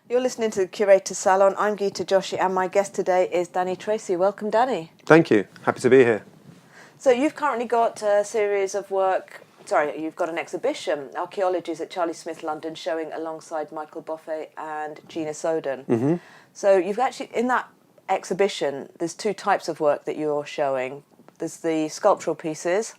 You're listening to the Curator Salon. I'm Geeta Joshi and my guest today is Danny Treacy. Welcome, Danny. Thank you. Happy to be here. So you've currently got a series of work, you've got an exhibition, Archaeologies at Charlie Smith London, showing alongside Michael Boffet and Gina Soden. Mm-hmm. So you've actually, in that exhibition, there's two types of work that you're showing. There's the sculptural pieces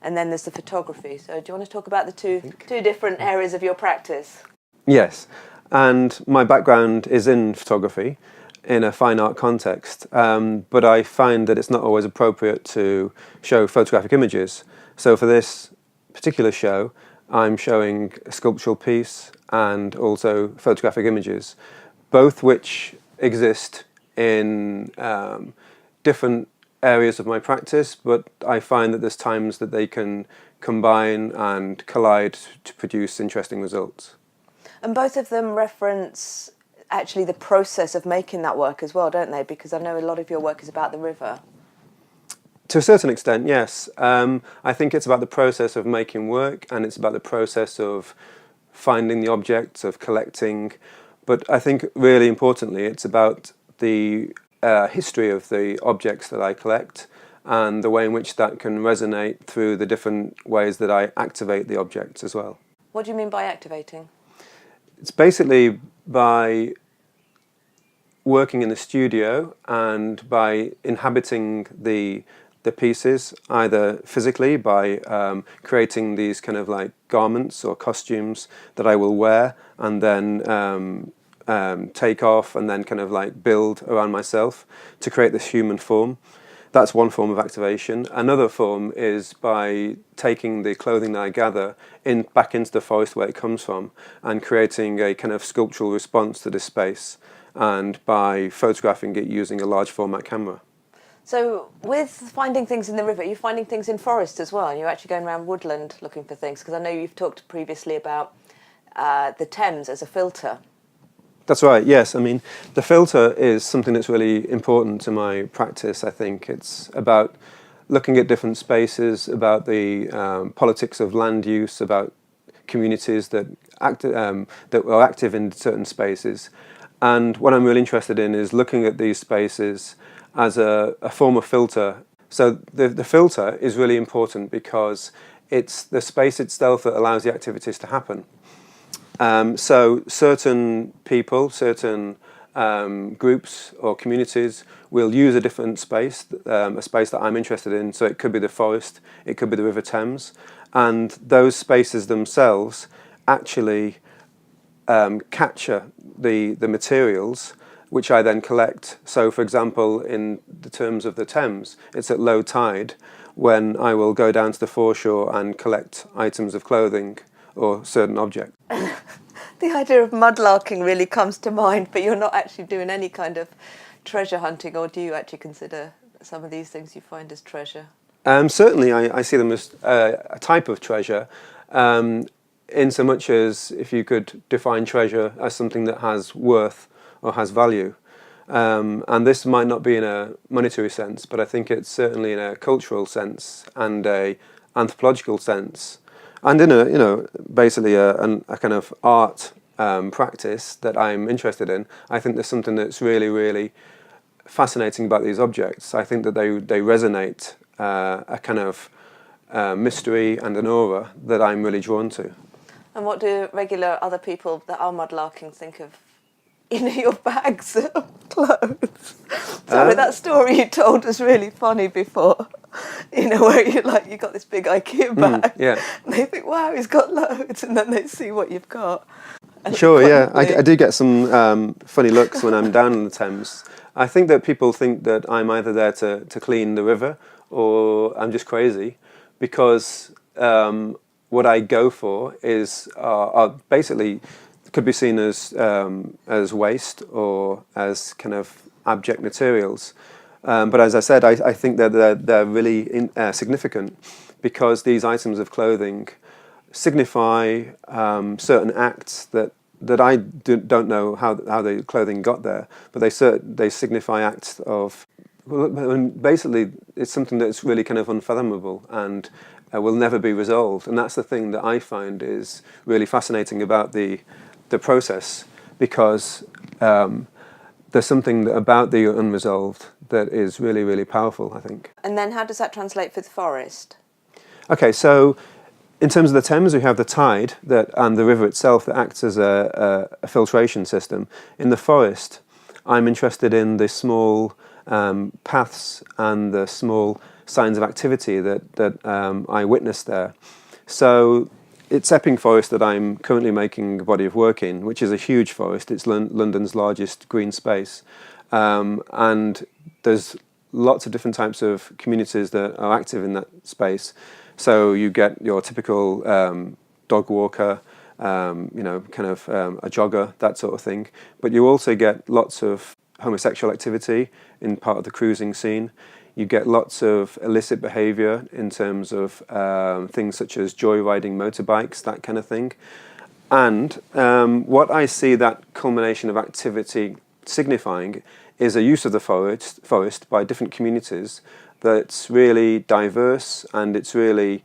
and then there's the photography. So do you want to talk about the two different areas of your practice? Yes. And my background is in photography in a fine art context, but I find that it's not always appropriate to show photographic images. So for this particular show, I'm showing a sculptural piece and also photographic images, both which exist in different areas of my practice, but I find that there's times that they can combine and collide to produce interesting results. And both of them reference actually the process of making that work as well, don't they? Because I know a lot of your work is about the river. To a certain extent, yes. I think it's about the process of making work, and it's about the process of finding the objects, of collecting. But I think really importantly, it's about the history of the objects that I collect and the way in which that can resonate through the different ways that I activate the objects as well. What do you mean by activating? It's basically by working in the studio and by inhabiting the pieces, either physically by creating these kind of like garments or costumes that I will wear and then take off and then kind of like build around myself to create this human form. That's one form of activation. Another form is by taking the clothing that I gather back into the forest where it comes from and creating a kind of sculptural response to this space, and by photographing it using a large format camera. So with finding things in the river, you're finding things in forest as well, and you're actually going around woodland looking for things, because I know you've talked previously about the Thames as a filter. That's right, yes. I mean, the filter is something that's really important to my practice, I think. It's about looking at different spaces, about the politics of land use, about communities that are active in certain spaces. And what I'm really interested in is looking at these spaces as a form of filter. So the filter is really important because it's the space itself that allows the activities to happen. So certain people, certain groups or communities will use a different space, a space that I'm interested in. So it could be the forest, it could be the River Thames, and those spaces themselves actually capture the materials which I then collect. So for example, in the terms of the Thames, it's at low tide when I will go down to the foreshore and collect items of clothing or certain objects. The idea of mudlarking really comes to mind, but you're not actually doing any kind of treasure hunting, or do you actually consider some of these things you find as treasure? Certainly, I see them as a type of treasure, in so much as if you could define treasure as something that has worth or has value. And this might not be in a monetary sense, but I think it's certainly in a cultural sense and a anthropological sense. And in basically a kind of art practice that I'm interested in, I think there's something that's really, really fascinating about these objects. I think that they resonate a kind of mystery and an aura that I'm really drawn to. And what do regular other people that are mudlarking think of your bags of clothes? Sorry, that story you told was really funny before. Where you got this big IKEA bag. Yeah. And they think, wow, he's got loads, and then they see what you've got. Sure, yeah. I do get some funny looks when I'm down in the Thames. I think that people think that I'm either there to clean the river or I'm just crazy, because what I go for is are basically could be seen as waste or as kind of abject materials. But as I said, I think that they're really significant, because these items of clothing signify certain acts that I don't know how the clothing got there, but they signify acts of. Well, basically, it's something that's really kind of unfathomable and will never be resolved. And that's the thing that I find is really fascinating about the process, because there's something about the unresolved that is really, really powerful, I think. And then how does that translate for the forest? Okay, so in terms of the Thames, we have the tide and the river itself that acts as a filtration system. In the forest, I'm interested in the small paths and the small signs of activity that I witnessed there. So it's Epping Forest that I'm currently making a body of work in, which is a huge forest. It's London's largest green space. And there's lots of different types of communities that are active in that space. So you get your typical dog walker, kind of a jogger, that sort of thing. But you also get lots of homosexual activity in part of the cruising scene. You get lots of illicit behaviour in terms of things such as joyriding motorbikes, that kind of thing. And what I see that culmination of activity signifying is a use of the forest by different communities that's really diverse, and it's really,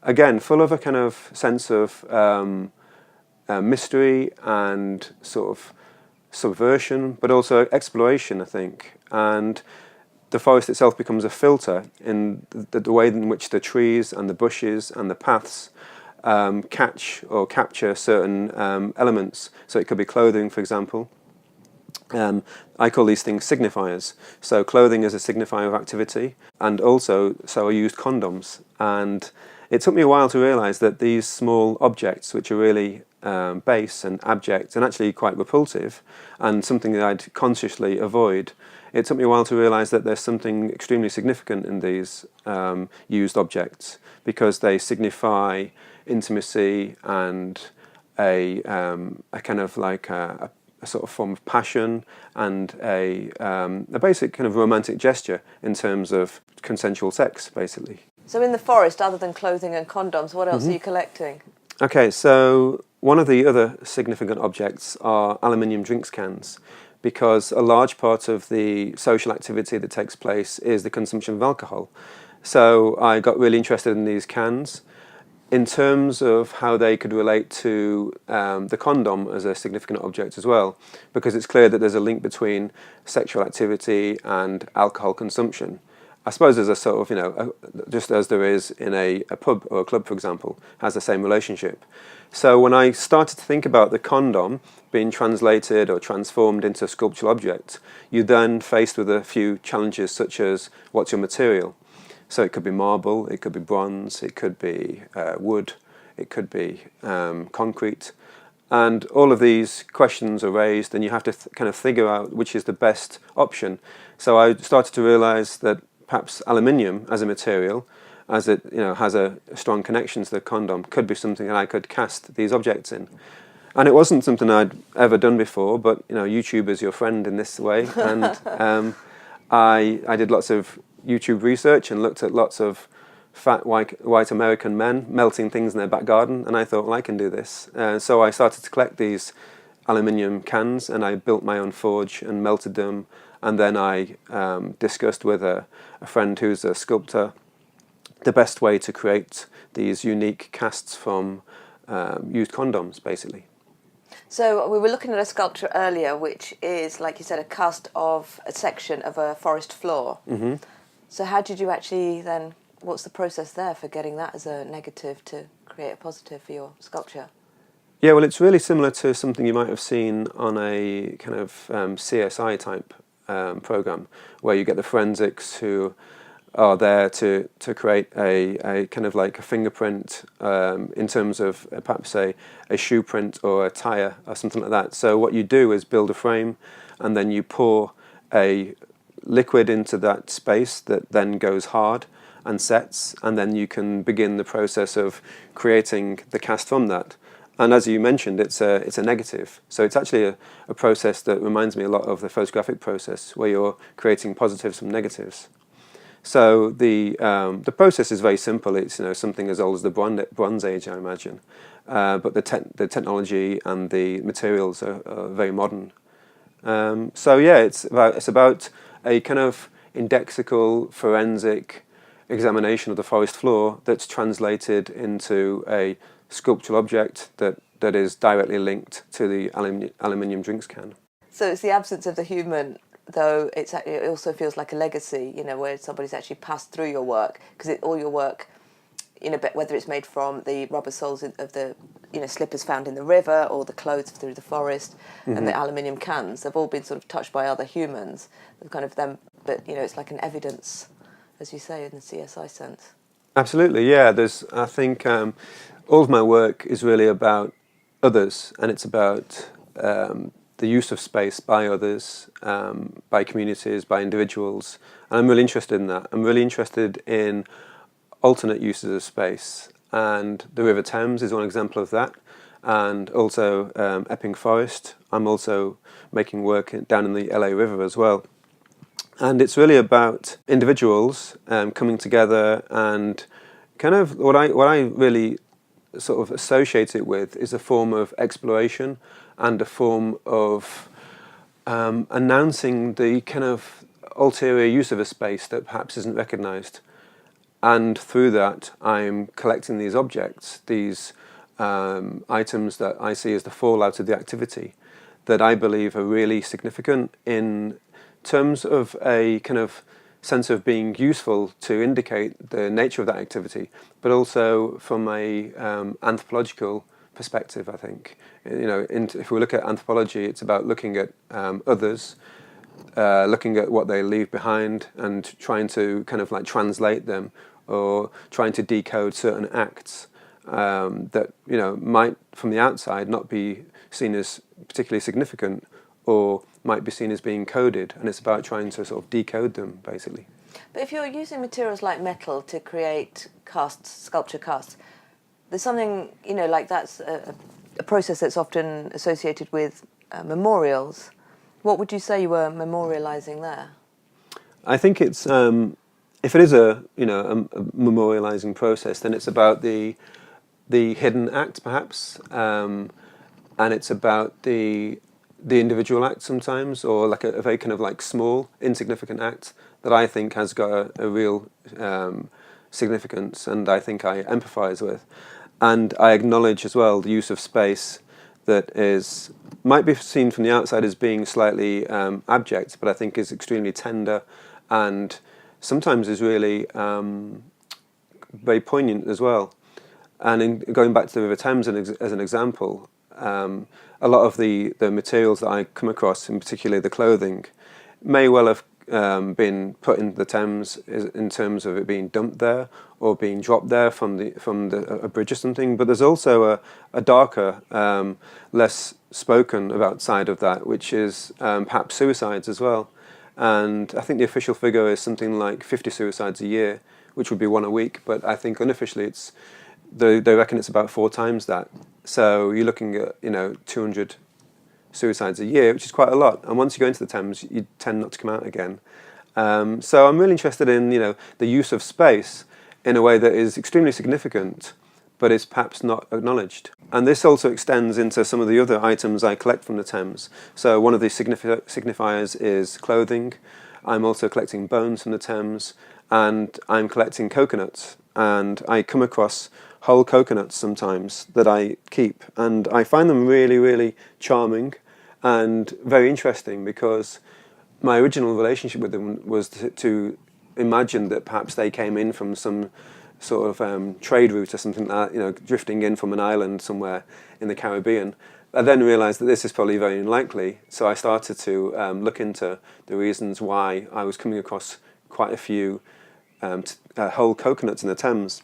again, full of a kind of sense of mystery and sort of subversion, but also exploration, I think. And the forest itself becomes a filter in the way in which the trees and the bushes and the paths catch or capture certain elements. So it could be clothing, for example. I call these things signifiers. So clothing is a signifier of activity, and also so I used condoms. And it took me a while to realise that these small objects, which are really base and abject and actually quite repulsive, and something that I'd consciously avoid, it took me a while to realise that there's something extremely significant in these used objects, because they signify intimacy and a kind of like a sort of form of passion and a basic kind of romantic gesture in terms of consensual sex, basically. So in the forest, other than clothing and condoms, what else are you collecting? Okay, so one of the other significant objects are aluminium drinks cans, because a large part of the social activity that takes place is the consumption of alcohol. So I got really interested in these cans in terms of how they could relate to the condom as a significant object as well, because it's clear that there's a link between sexual activity and alcohol consumption. I suppose there's a sort of, just as there is in a pub or a club, for example, has the same relationship. So when I started to think about the condom being translated or transformed into a sculptural object, you're then faced with a few challenges, such as what's your material? So it could be marble, it could be bronze, it could be wood, it could be concrete. And all of these questions are raised, and you have to kind of figure out which is the best option. So I started to realise that perhaps aluminium as a material, as it has a strong connection to the condom, could be something that I could cast these objects in. And it wasn't something I'd ever done before, but YouTube is your friend in this way. And I did lots of YouTube research and looked at lots of fat white American men melting things in their back garden, and I thought, well, I can do this. So I started to collect these aluminium cans, and I built my own forge and melted them, and then I discussed with a friend who's a sculptor the best way to create these unique casts from used condoms, basically. So we were looking at a sculpture earlier, which is, like you said, a cast of a section of a forest floor. Mm-hmm. So how did you actually then, what's the process there for getting that as a negative to create a positive for your sculpture? Yeah, well, it's really similar to something you might have seen on a kind of CSI type program, where you get the forensics who are there to create a kind of like a fingerprint in terms of perhaps a shoe print or a tyre or something like that. So what you do is build a frame, and then you pour a liquid into that space that then goes hard and sets, and then you can begin the process of creating the cast from that. And as you mentioned, it's a negative. So it's actually a process that reminds me a lot of the photographic process, where you're creating positives from negatives. So the process is very simple. It's something as old as the Bronze Age, I imagine. But the technology and the materials are very modern. So yeah, it's about a kind of indexical forensic examination of the forest floor that's translated into a sculptural object that is directly linked to the aluminium drinks can. So it's the absence of the human, though it also feels like a legacy, where somebody's actually passed through your work, because all your work, whether it's made from the rubber soles of the slippers found in the river, or the clothes through the forest, and the aluminium cans, they've all been sort of touched by other humans. They've kind of them, but it's like an evidence, as you say, in the CSI sense. Absolutely, yeah. I think all of my work is really about others, and it's about the use of space by others, by communities, by individuals. And I'm really interested in that. I'm really interested in alternate uses of space, and the River Thames is one example of that, and also Epping Forest. I'm also making work down in the LA River as well. And it's really about individuals coming together, and kind of what I really sort of associate it with is a form of exploration and a form of announcing the kind of ulterior use of a space that perhaps isn't recognised. And through that, I'm collecting these objects, these items that I see as the fallout of the activity, that I believe are really significant in terms of a kind of sense of being useful to indicate the nature of that activity, but also from a anthropological perspective, I think. If we look at anthropology, it's about looking at others, looking at what they leave behind and trying to kind of like translate them, or trying to decode certain acts that might from the outside not be seen as particularly significant, or might be seen as being coded, and it's about trying to sort of decode them, basically. But if you're using materials like metal to create sculpture casts, there's something, like that's a process that's often associated with memorials. What would you say you were memorialising there? I think it's, if it is a memorialising process, then it's about the hidden act, perhaps, and it's about the individual act sometimes, or like a very kind of like small, insignificant act that I think has got a real significance, and I think I empathise with. And I acknowledge as well the use of space that might be seen from the outside as being slightly abject, but I think is extremely tender, and sometimes is really very poignant as well. And in going back to the River Thames as an example, a lot of the materials that I come across, in particular the clothing, may well have been put into the Thames in terms of it being dumped there or being dropped there from a bridge or something. But there's also a darker, less spoken about side of that, which is perhaps suicides as well. And I think the official figure is something like 50 suicides a year, which would be one a week. But I think unofficially they reckon it's about 4 times that. So you're looking at 200 suicides a year, which is quite a lot. And once you go into the Thames, you tend not to come out again. So I'm really interested in the use of space in a way that is extremely significant, but is perhaps not acknowledged. And this also extends into some of the other items I collect from the Thames. So one of the signifiers is clothing. I'm also collecting bones from the Thames, and I'm collecting coconuts. And I come across whole coconuts sometimes that I keep, and I find them really, really charming and very interesting, because my original relationship with them was to imagine that perhaps they came in from some sort of trade route or something like that, drifting in from an island somewhere in the Caribbean. I then realised that this is probably very unlikely, so I started to look into the reasons why I was coming across quite a few whole coconuts in the Thames.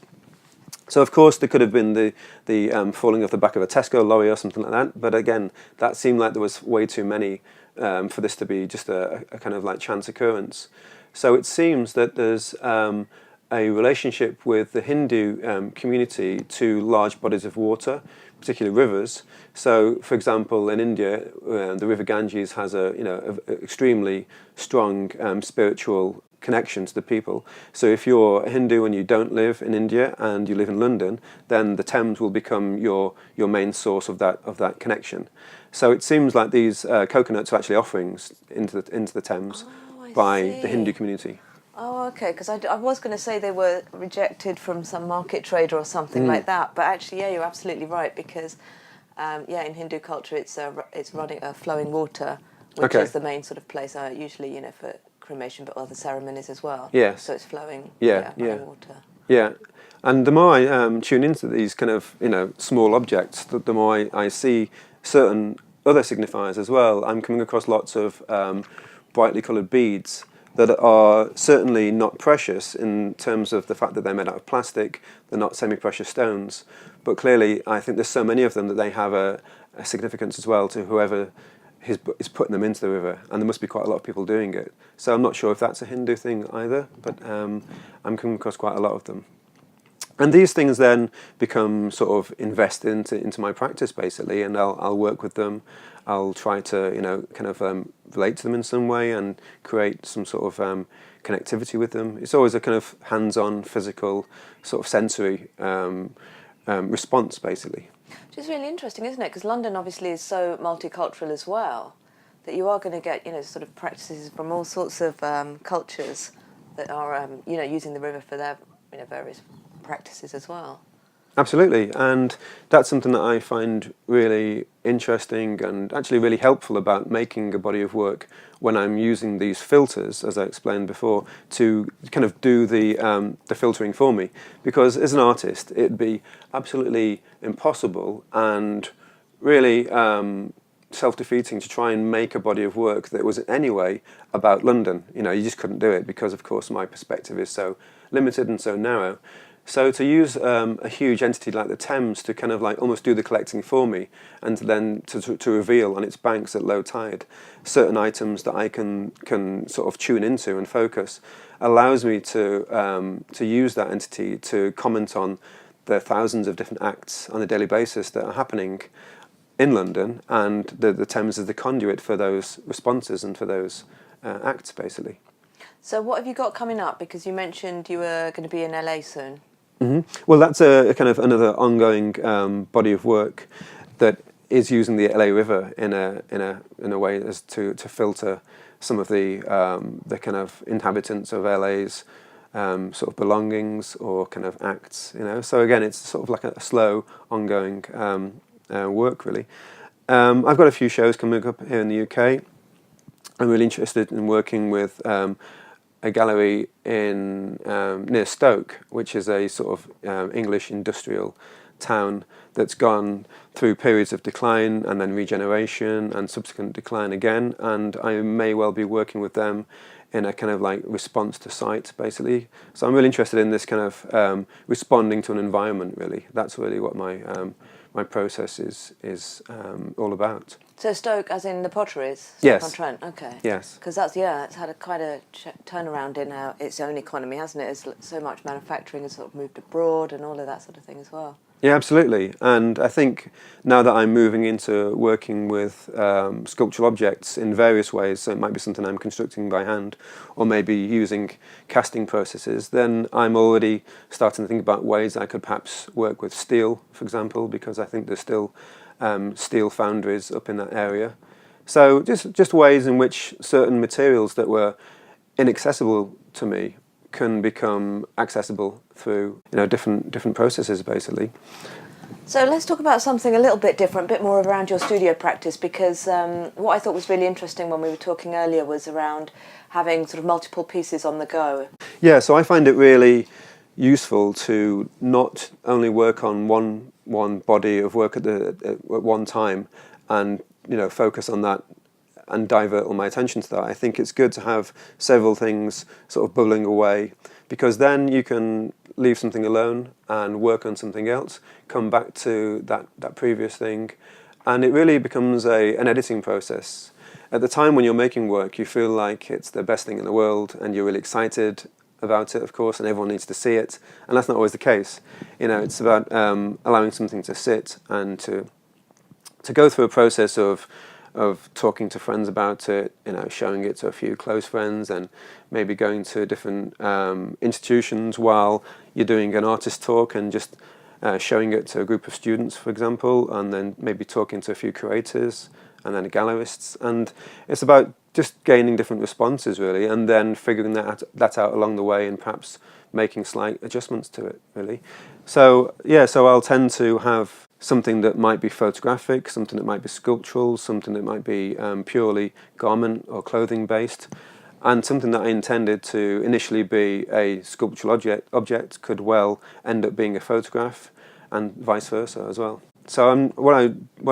So of course there could have been the falling off the back of a Tesco lorry or something like that, but again, that seemed like there was way too many for this to be just a kind of like chance occurrence. So it seems that there's a relationship with the Hindu community to large bodies of water, particularly rivers. So, for example, in India, the River Ganges has a extremely strong spiritual connection to the people. So if you're a Hindu and you don't live in India and you live in London, then the Thames will become your main source of that connection. So it seems like these coconuts are actually offerings into the Thames by the Hindu community. Oh, okay, because I was going to say they were rejected from some market trader or something like that, but actually, yeah, you're absolutely right, because in Hindu culture it's running flowing water, which Okay. is the main sort of place usually, for cremation, but other ceremonies as well. Yes. So it's flowing, Yeah, running water. Yeah, and the more I tune into these kind of small objects, the more I see certain other signifiers as well. I'm coming across lots of brightly coloured beads that are certainly not precious in terms of the fact that they're made out of plastic. They're not semi-precious stones, but clearly I think there's so many of them that they have a significance as well to whoever is putting them into the river, and there must be quite a lot of people doing it. So I'm not sure if that's a Hindu thing either, but I'm coming across quite a lot of them. And these things then become sort of invested into my practice basically, and I'll work with them. I'll try to kind of relate to them in some way and create some sort of connectivity with them. It's always a kind of hands-on, physical, sort of sensory response basically. Which is really interesting, isn't it? Because London obviously is so multicultural as well, that you are going to get, sort of practices from all sorts of cultures that are, using the river for their, various practices as well. Absolutely, and that's something that I find really interesting and actually really helpful about making a body of work when I'm using these filters, as I explained before, to kind of do the filtering for me. Because as an artist, it'd be absolutely impossible and really self-defeating to try and make a body of work that was in any way about London. You just couldn't do it because, of course, my perspective is so limited and so narrow. So to use a huge entity like the Thames to kind of like almost do the collecting for me, and then to reveal on its banks at low tide certain items that I can sort of tune into and focus, allows me to use that entity to comment on the thousands of different acts on a daily basis that are happening in London, and the Thames is the conduit for those responses and for those acts basically. So what have you got coming up? Because you mentioned you were going to be in LA soon. Mm-hmm. Well, that's a kind of another ongoing body of work that is using the LA River in a way as to filter some of the kind of inhabitants of LA's sort of belongings or kind of acts. So again, it's sort of like a slow, ongoing work really. I've got a few shows coming up here in the UK. I'm really interested in working with a gallery in near Stoke, which is a sort of English industrial town that's gone through periods of decline and then regeneration and subsequent decline again, and I may well be working with them in a kind of like response to site basically. So I'm really interested in this kind of responding to an environment really. That's really what my process is all about. So Stoke, as in the potteries? Yes. Stoke-on-Trent, okay. Yes. Because it's had quite a turnaround in its own economy, hasn't it? It's so much manufacturing has sort of moved abroad and all of that sort of thing as well. Yeah, absolutely. And I think now that I'm moving into working with sculptural objects in various ways, so it might be something I'm constructing by hand or maybe using casting processes, then I'm already starting to think about ways I could perhaps work with steel, for example, because I think there's still steel foundries up in that area. So just ways in which certain materials that were inaccessible to me can become accessible through different processes basically. So let's talk about something a little bit different, a bit more around your studio practice, because what I thought was really interesting when we were talking earlier was around having sort of multiple pieces on the go. Yeah, so I find it really useful to not only work on one body of work at one time and focus on that and divert all my attention to that. I think it's good to have several things sort of bubbling away, because then you can leave something alone and work on something else, come back to that previous thing, and it really becomes an editing process. At the time when you're making work, you feel like it's the best thing in the world and you're really excited about it, of course, and everyone needs to see it, and that's not always the case. It's about allowing something to sit and to go through a process of talking to friends about it, showing it to a few close friends, and maybe going to different institutions while you're doing an artist talk and just showing it to a group of students, for example, and then maybe talking to a few curators and then gallerists. And it's about just gaining different responses, really, and then figuring that out along the way and perhaps making slight adjustments to it, really. So, yeah, so I'll tend to have something that might be photographic, something that might be sculptural, something that might be purely garment or clothing based, and something that I intended to initially be a sculptural object could well end up being a photograph, and vice versa as well. So what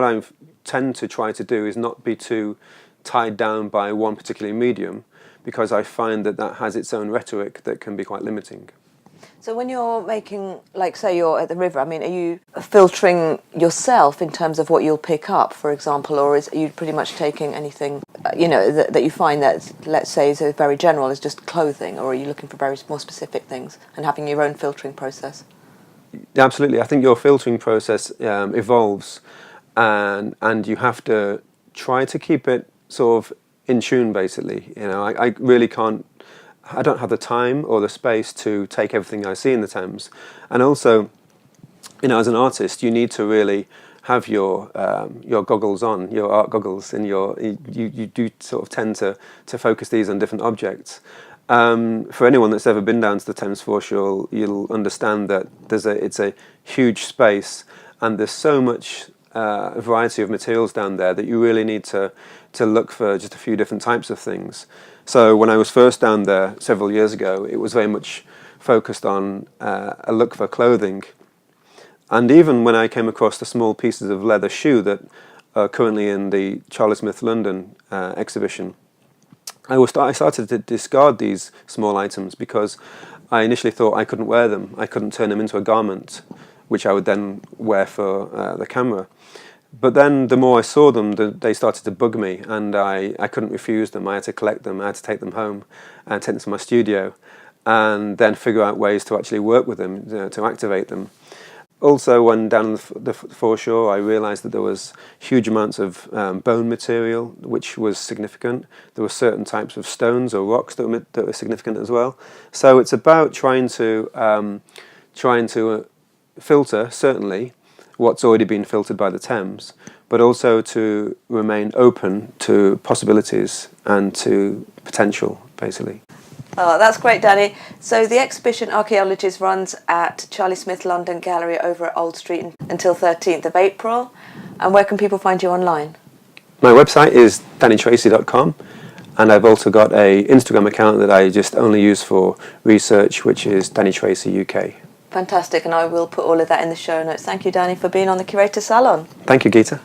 I tend to try to do is not be too tied down by one particular medium, because I find that has its own rhetoric that can be quite limiting. So when you're making, like say you're at the river, I mean, are you filtering yourself in terms of what you'll pick up, for example, or are you pretty much taking anything, that you find that, let's say, is very general, is just clothing, or are you looking for very more specific things and having your own filtering process? Absolutely. I think your filtering process evolves, and you have to try to keep it sort of in tune, basically. I really can't. I don't have the time or the space to take everything I see in the Thames, and also, as an artist, you need to really have your goggles on, your art goggles, and you do sort of tend to focus these on different objects. For anyone that's ever been down to the Thames foreshore, you'll understand that it's a huge space, and there's so much variety of materials down there that you really need to look for just a few different types of things. So when I was first down there several years ago, it was very much focused on a look for clothing. And even when I came across the small pieces of leather shoe that are currently in the Charlie Smith London exhibition, I started to discard these small items because I initially thought I couldn't wear them. I couldn't turn them into a garment, which I would then wear for the camera. But then the more I saw them, they started to bug me, and I couldn't refuse them. I had to collect them, I had to take them home and take them to my studio, and then figure out ways to actually work with them, to activate them. Also, when down the foreshore, I realised that there was huge amounts of bone material, which was significant. There were certain types of stones or rocks that were significant as well. So it's about trying to filter, certainly, what's already been filtered by the Thames, but also to remain open to possibilities and to potential, basically. Oh, that's great, Danny. So the exhibition Archaeologist runs at Charlie Smith London Gallery over at Old Street until 13th of April. And where can people find you online? My website is dannytracy.com, and I've also got an Instagram account that I just only use for research, which is Danny Treacy UK. Fantastic, and I will put all of that in the show notes. Thank you, Danny, for being on the Curator Salon. Thank you, Geeta.